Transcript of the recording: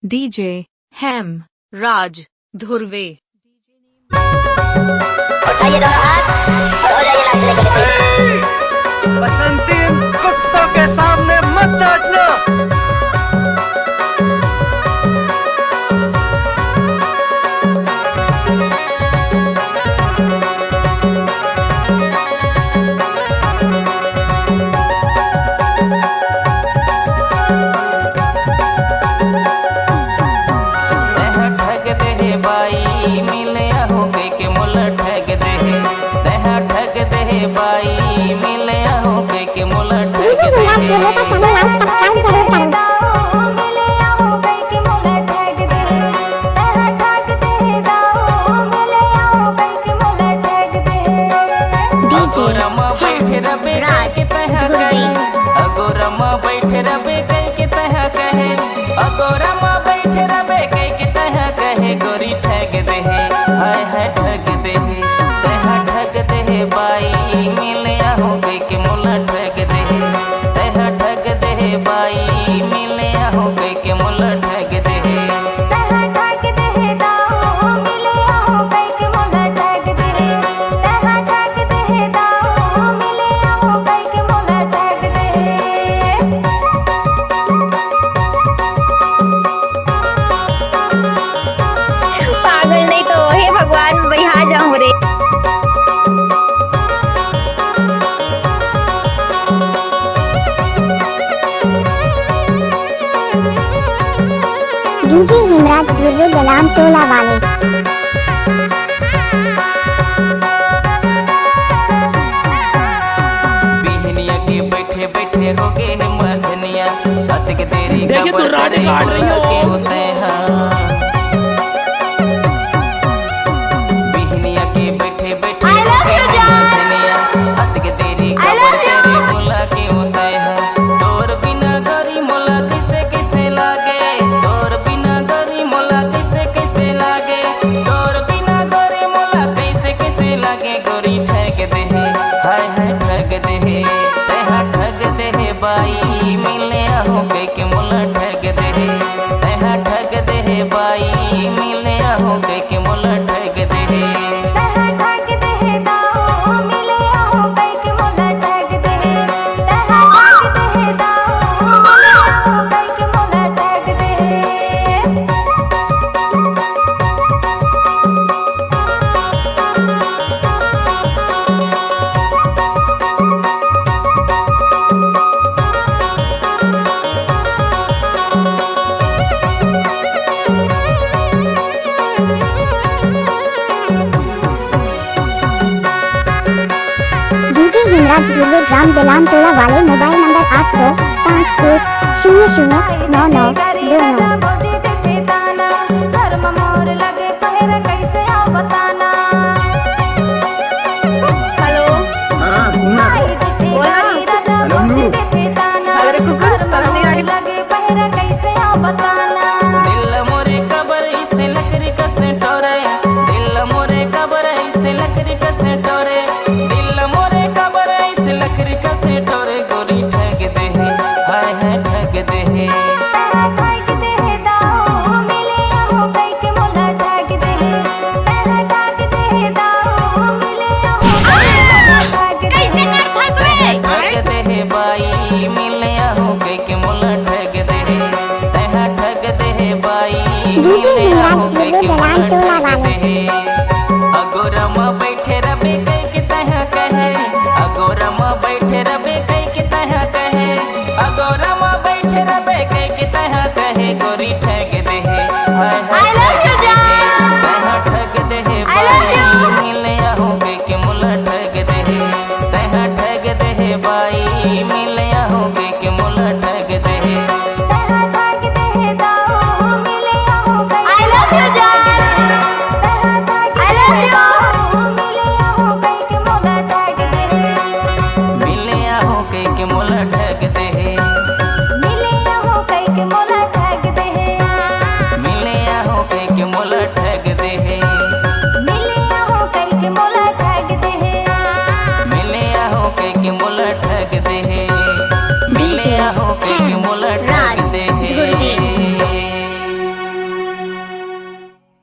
DJ हैम राज धुर्वे। उठाइए दोनों हाथ और हो जाइए नाचने के लिए। बसंती कुत्तों के सामने मत नाचना। अगोरमा बैठे रबे कह के तह कहे, अगोरमा बैठे रबे कह के तह कहे, गोरी ठग दे हाय हाय ठग दे तह ठग दे बाई मिले आहो कह के मोला ठग दे तह ठग दे बाई मिले आहो कह के मोला ठग दे डीजे हिमराज धुर्वे गलाम टोला वाले। बिहनिया के बैठे बैठे हो गए मछनिया हत के तेरी देखिए तो राड काट रही हो होते हैं। बिहनिया के बैठे बैठे हो गए मछनिया हत के तेरी खबर तेरे बोला के होते हैं। तोर बिना गरी मोला किसे किसे लागे, तोर बिना गरी मोला किसे किसे लागे, तोर बिना गरी मोला किसे किसे लागे, गोरी ठग दे हाय हाय ठग दे तह ठग दे बाई मिले आहो कह के मोला ठग दे तह ठग दे बाई मिले आहो कह के मोला ठग दे। डीजे हिमराज धुर्वे ग्राम गलाम टोला वाले। Mobile number 8251009929। दिल मोरे कबर इसे लकड़ी कसे टोरे, दिल मोरे कबर इसे लकड़ी कसे टोरे, दिल मोरे कबर इसे लकड़ी कसे टोरे, गोरी ठग दे हाय हाय ठग दे बाई मिले आहो कह के मोला ठग दे तह ठग दे बाई मिले आहो कह के मोला ठग दे। अगोरमा बैठे रबे कह के तह कहे, अगोरमा बैठे रबे